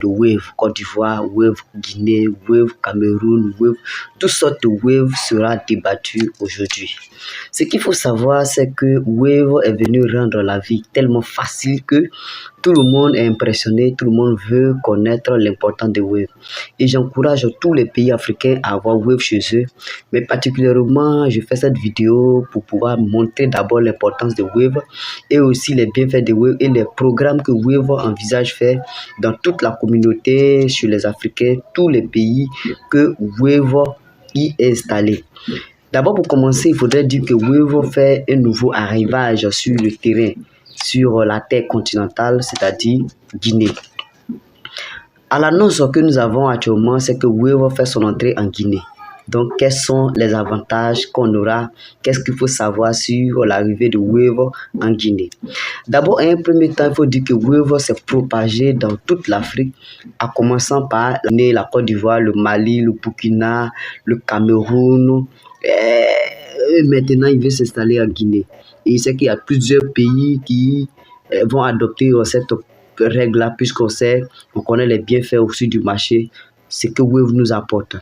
de Wave Côte d'Ivoire, Wave Guinée, Wave Cameroun, Wave, toutes sortes de Wave sera débattu aujourd'hui. Ce qu'il faut savoir, c'est que Wave est venu rendre la vie tellement facile que tout le monde est impressionné, tout le monde veut connaître l'importance de Wave. Et j'encourage tous les pays africains à avoir Wave chez eux. Mais particulièrement, je fais cette vidéo pour pouvoir montrer d'abord l'importance de Wave et aussi les bienfaits de Wave et les programmes que Wave envisage faire dans toute la communauté, sur les Africains, tous les pays que Wave y est installé. D'abord, pour commencer, il faudrait dire que Wave fait un nouveau arrivage sur le terrain, sur la terre continentale, c'est-à-dire Guinée. À l'annonce que nous avons actuellement, c'est que Wave fait son entrée en Guinée. Donc, quels sont les avantages qu'on aura? Qu'est-ce qu'il faut savoir sur l'arrivée de Wave en Guinée? D'abord, en un premier temps, il faut dire que Wave s'est propagé dans toute l'Afrique, en commençant par la Côte d'Ivoire, le Mali, le Burkina, le Cameroun. Et maintenant, il veut s'installer en Guinée. Et c'est qu'il y a plusieurs pays qui vont adopter cette règle-là, puisqu'on sait, on connaît les bienfaits aussi du marché, ce que Wave nous apporte.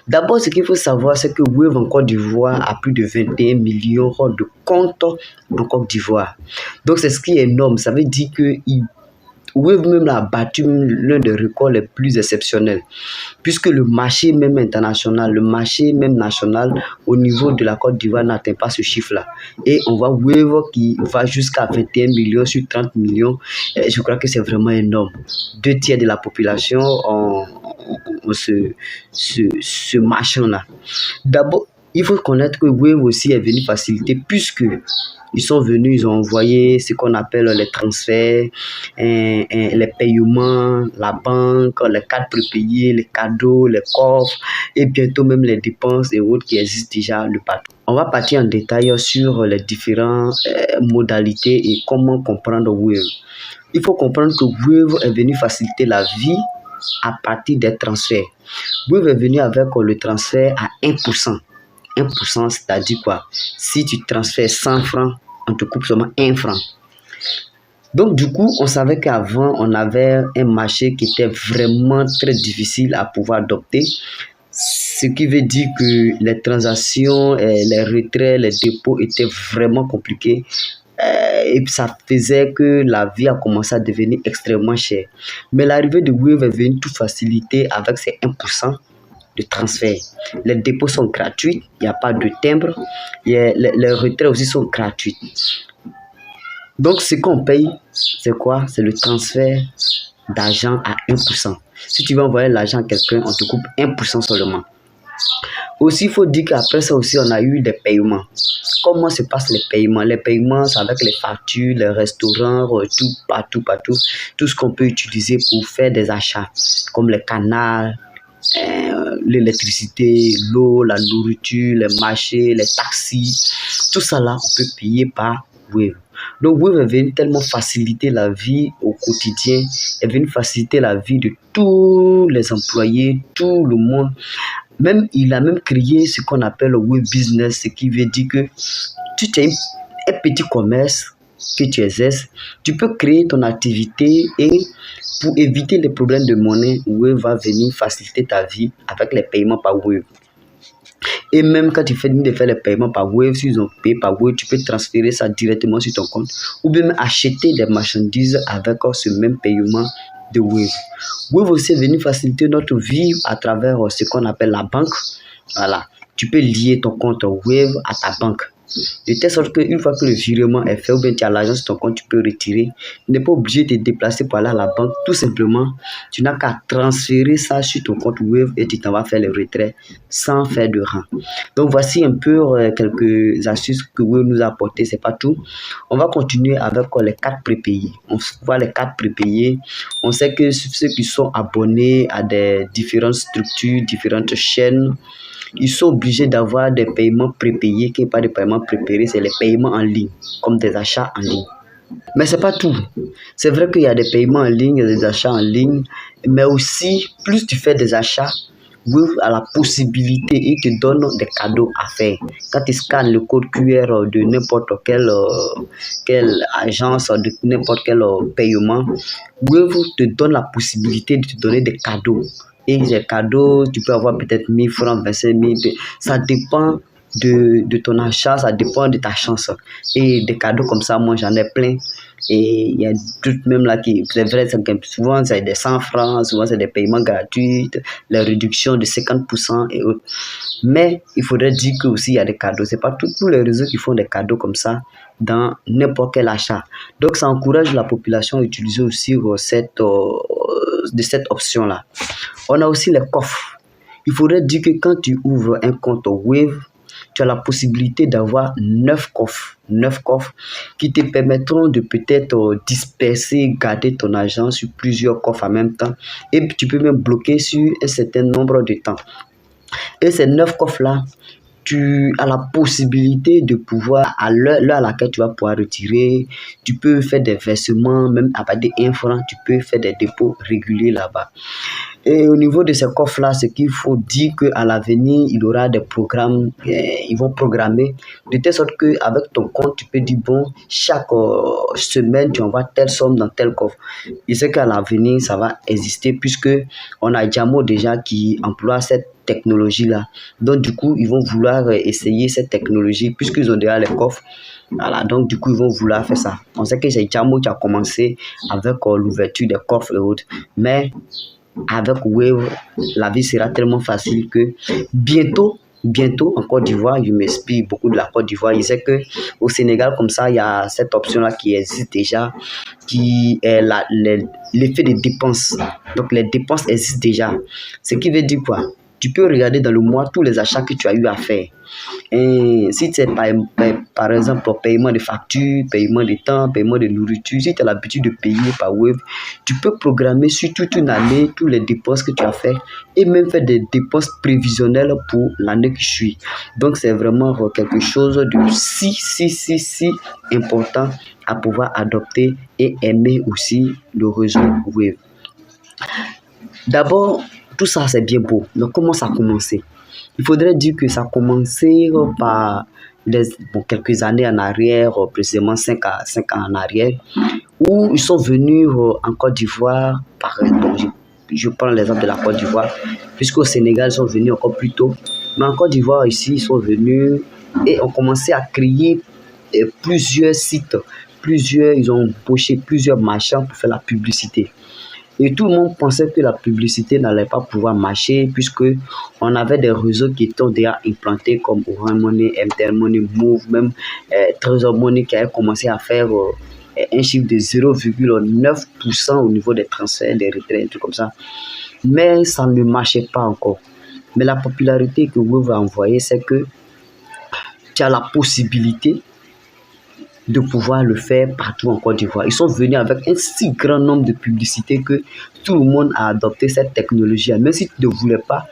D'abord, ce qu'il faut savoir, c'est que Wave en Côte d'Ivoire a plus de 21 millions de comptes en Côte d'Ivoire. Donc, c'est ce qui est énorme. Ça veut dire que Wave même a battu l'un des records les plus exceptionnels, puisque le marché même international, le marché même national au niveau de la Côte d'Ivoire n'atteint pas ce chiffre-là. Et on voit Wave qui va jusqu'à 21 millions sur 30 millions. Et je crois que c'est vraiment énorme. 2/3 de la population ont ce marchand-là. D'abord, il faut connaître que Wave aussi est venu faciliter, puisque ils sont venus, ils ont envoyé ce qu'on appelle les transferts, les paiements, la banque, les cartes prépayées, les cadeaux, les coffres et bientôt même les dépenses et autres qui existent déjà le partout. On va partir en détail sur les différentes modalités et comment comprendre Wave. Il faut comprendre que Wave est venu faciliter la vie à partir des transferts. Wave est venu avec le transfert à 1%. 1%, c'est-à-dire quoi? Si tu transfères 100 francs, on te coupe seulement 1 franc. Donc, du coup, on savait qu'avant, on avait un marché qui était vraiment très difficile à pouvoir adopter. Ce qui veut dire que les transactions, les retraits, les dépôts étaient vraiment compliqués. Et ça faisait que la vie a commencé à devenir extrêmement chère. Mais l'arrivée de Wave est venue tout faciliter avec ses 1% de transfert. Les dépôts sont gratuits, il n'y a pas de timbre, et les retraits aussi sont gratuits. Donc, ce qu'on paye, c'est quoi? C'est le transfert d'argent à 1%. Si tu veux envoyer l'argent à quelqu'un, on te coupe 1% seulement. Aussi, il faut dire qu'après ça aussi, on a eu des paiements. Comment se passent les paiements? Les paiements, c'est avec les factures, les restaurants, tout, partout. Tout ce qu'on peut utiliser pour faire des achats, comme les canaux, l'électricité, l'eau, la nourriture, les marchés, les taxis. Tout ça là, on peut payer par Wave. Donc Wave est venu tellement faciliter la vie au quotidien, est venu faciliter la vie de tous les employés, tout le monde. Même, il a même créé ce qu'on appelle le Wave Business, ce qui veut dire que tu as un petit commerce que tu exerces, tu peux créer ton activité et pour éviter les problèmes de monnaie, Wave va venir faciliter ta vie avec les paiements par Wave. Et même quand tu finis de faire les paiements par Wave, si ils ont payé par Wave, tu peux transférer ça directement sur ton compte ou bien même acheter des marchandises avec ce même paiement de Wave. Wave aussi est venu faciliter notre vie à travers ce qu'on appelle la banque. Voilà, tu peux lier ton compte Wave à ta banque. De telle sorte qu'une fois que le virement est fait ou bien tu as l'argent sur ton compte, tu peux retirer. Tu n'es pas obligé de te déplacer pour aller à la banque. Tout simplement, tu n'as qu'à transférer ça sur ton compte Wave et tu t'en vas faire le retrait sans faire de rang. Donc voici un peu quelques astuces que Wave nous a apportées. C'est pas tout. On va continuer avec les cartes prépayées. On voit les cartes prépayées. On sait que ceux qui sont abonnés à des différentes structures, différentes chaînes, ils sont obligés d'avoir des paiements prépayés, qui n'est pas des paiements prépayés, c'est les paiements en ligne, comme des achats en ligne. Mais ce n'est pas tout. C'est vrai qu'il y a des paiements en ligne, il y a des achats en ligne, mais aussi, plus tu fais des achats, Wave a la possibilité, il te donne des cadeaux à faire. Quand tu scannes le code QR de n'importe quelle agence, de n'importe quel paiement, Wave te donne la possibilité de te donner des cadeaux. Et les cadeaux, tu peux avoir peut-être 1000 francs, 25 000. Ça dépend de ton achat, ça dépend de ta chance. Et des cadeaux comme ça, moi j'en ai plein. Et il y a d'autres même là qui, c'est vrai, souvent c'est des 100 francs, souvent c'est des paiements gratuits, les réductions de 50% et autres. Mais il faudrait dire que aussi il y a des cadeaux. C'est pas tous les réseaux qui font des cadeaux comme ça dans n'importe quel achat. Donc ça encourage la population à utiliser aussi cette option-là. On a aussi les coffres. Il faudrait dire que quand tu ouvres un compte Wave, tu as la possibilité d'avoir 9 coffres. 9 coffres qui te permettront de peut-être disperser, garder ton argent sur plusieurs coffres en même temps. Et tu peux même bloquer sur un certain nombre de temps. Et ces 9 coffres-là, tu as la possibilité de pouvoir, à l'heure à laquelle tu vas pouvoir retirer, tu peux faire des versements, même à partir de 1 franc, tu peux faire des dépôts réguliers là-bas. Et au niveau de ces coffres-là, ce qu'il faut dire qu'à l'avenir, il y aura des programmes, ils vont programmer de telle sorte qu'avec ton compte, tu peux dire, bon, chaque semaine, tu envoies telle somme dans tel coffre. Je sais qu'à l'avenir, ça va exister puisque on a Jamo déjà qui emploie cette technologie-là. Donc, du coup, ils vont vouloir essayer cette technologie puisqu'ils ont déjà les coffres. Voilà, donc du coup, ils vont vouloir faire ça. On sait que c'est Jamo qui a commencé avec l'ouverture des coffres et autres. Mais avec Wave, la vie sera tellement facile que bientôt en Côte d'Ivoire, je m'explique beaucoup de la Côte d'Ivoire. Je sais qu'au Sénégal, comme ça, il y a cette option-là qui existe déjà, qui est l'effet des dépenses. Donc, les dépenses existent déjà. Ce qui veut dire quoi? Tu peux regarder dans le mois tous les achats que tu as eu à faire. Et si c'est par exemple paiement de factures, paiement de temps, paiement de nourriture, si tu as l'habitude de payer par Wave, tu peux programmer sur toute une année tous les dépenses que tu as fait et même faire des dépenses prévisionnelles pour l'année qui suit. Donc c'est vraiment quelque chose de si important à pouvoir adopter et aimer aussi le réseau Wave. D'abord, tout ça c'est bien beau, mais comment ça a commencé? Il faudrait dire que ça a commencé par quelques années en arrière, précisément 5 ans en arrière, où ils sont venus en Côte d'Ivoire, je prends l'exemple de la Côte d'Ivoire, puisqu'au Sénégal, ils sont venus encore plus tôt. Mais en Côte d'Ivoire, ici, ils sont venus et ont commencé à créer plusieurs sites, ils ont embauché plusieurs marchands pour faire la publicité. Et tout le monde pensait que la publicité n'allait pas pouvoir marcher puisque on avait des réseaux qui étaient déjà implantés comme Orange Money, MTN Money, Move, même Trésor Money qui avait commencé à faire un chiffre de 0,9% au niveau des transferts, des retraits, tout comme ça. Mais ça ne marchait pas encore. Mais la popularité que Wave a envoyée, c'est que tu as la possibilité de pouvoir le faire partout en Côte d'Ivoire. Ils sont venus avec un si grand nombre de publicités que tout le monde a adopté cette technologie. Même si tu ne voulais pas,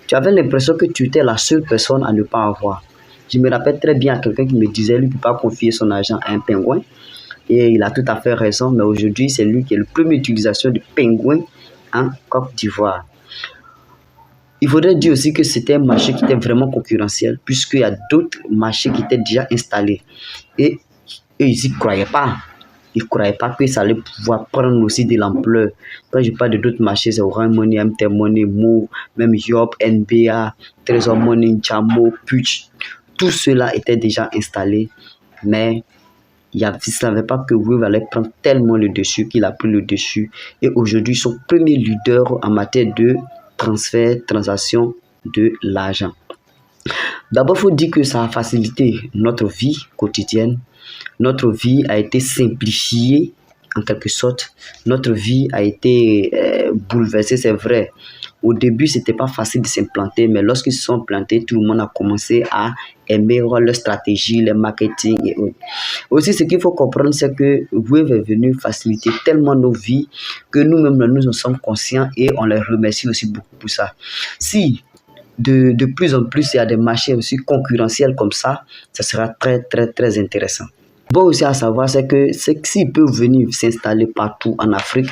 tu avais l'impression que tu étais la seule personne à ne pas avoir. Je me rappelle très bien à quelqu'un qui me disait lui ne peut pas confier son argent à un pingouin. Et il a tout à fait raison, mais aujourd'hui, c'est lui qui est le premier utilisation du pingouin en Côte d'Ivoire. Il faudrait dire aussi que c'était un marché qui était vraiment concurrentiel, puisqu'il y a d'autres marchés qui étaient déjà installés. Et ils n'y croyaient pas. Ils ne croyaient pas que ça allait pouvoir prendre aussi de l'ampleur. Quand je parle de d'autres marchés, c'est Orange Money, MTN Money, Move, même Yop, NBA, Trésor Money, Jamo, Puch. Tout cela était déjà installé. Mais ils ne savaient pas que Wave allait prendre tellement le dessus qu'il a pris le dessus. Et aujourd'hui, ils sont premier leader en matière de transfert, transaction de l'argent. D'abord, il faut dire que ça a facilité notre vie quotidienne. Notre vie a été simplifiée en quelque sorte. Notre vie a été bouleversée, c'est vrai. Au début, ce n'était pas facile de s'implanter, mais lorsqu'ils se sont implantés, tout le monde a commencé à aimer leur stratégie, leur marketing et autres. Aussi, ce qu'il faut comprendre, c'est que Wave est venu faciliter tellement nos vies que nous-mêmes, nous en sommes conscients et on les remercie aussi beaucoup pour ça. Si de plus en plus il y a des marchés aussi concurrentiels comme ça sera très intéressant. Bon aussi à savoir, c'est que s'ils peuvent venir s'installer partout en Afrique,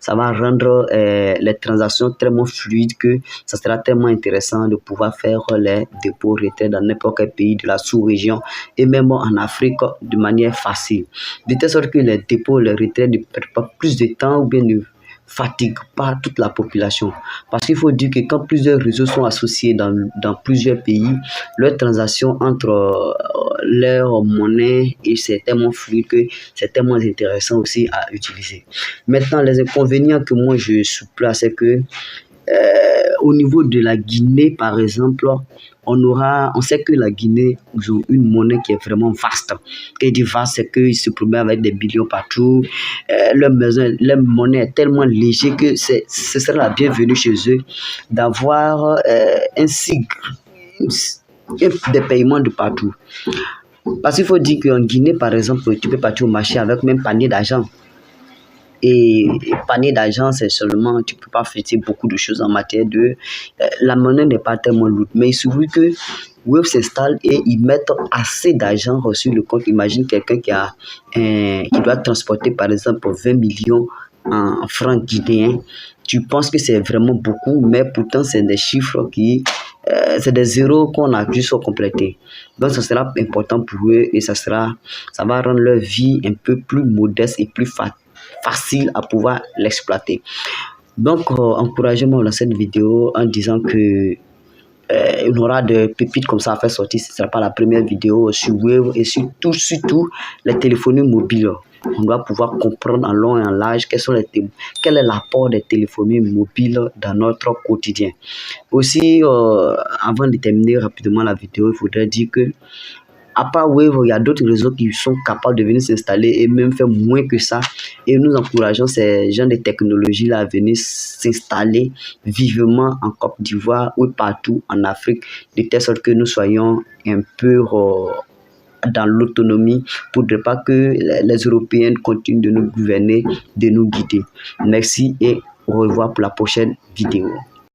ça va rendre les transactions tellement fluides que ça sera tellement intéressant de pouvoir faire les dépôts retraits dans n'importe quel pays de la sous-région et même en Afrique de manière facile. De telle sorte que les dépôts, les retraits ne perdent pas plus de temps ou bien ne fatigue pas toute la population. Parce qu'il faut dire que quand plusieurs réseaux sont associés dans plusieurs pays, leurs transactions entre leur monnaie et c'est tellement fluide que c'est tellement intéressant aussi à utiliser. Maintenant, les inconvénients que moi je soupçonne, c'est que au niveau de la Guinée, par exemple, on sait que la Guinée, ils ont une monnaie qui est vraiment vaste. Et dit vaste, c'est qu'ils se promènent avec des billions partout. Leur monnaie est tellement léger que ce serait la bienvenue chez eux d'avoir des paiements de partout. Parce qu'il faut dire qu'en Guinée, par exemple, tu peux partir au marché avec même panier d'argent. Et panier d'argent, c'est seulement, tu ne peux pas faire beaucoup de choses en matière de... la monnaie n'est pas tellement lourde, mais il suffit que Wave s'installe et ils mettent assez d'argent sur le compte. Imagine quelqu'un qui doit transporter par exemple 20 millions en francs guinéens. Tu penses que c'est vraiment beaucoup, mais pourtant c'est des chiffres c'est des zéros qu'on a juste compléter. Donc ça sera important pour eux et ça va rendre leur vie un peu plus modeste et plus facile à pouvoir l'exploiter. Donc, encouragez-moi dans cette vidéo en disant que il y aura des pépites comme ça à faire sortir. Ce ne sera pas la première vidéo sur Wave et surtout les téléphonies mobiles. On doit pouvoir comprendre en long et en large quel est l'apport des téléphonies mobiles dans notre quotidien. Aussi, avant de terminer rapidement la vidéo, il faudrait dire que à part Wave, il y a d'autres réseaux qui sont capables de venir s'installer et même faire moins que ça. Et nous encourageons ces gens de technologie-là à venir s'installer vivement en Côte d'Ivoire ou partout en Afrique, de telle sorte que nous soyons un peu dans l'autonomie pour ne pas que les Européens continuent de nous gouverner, de nous guider. Merci et au revoir pour la prochaine vidéo.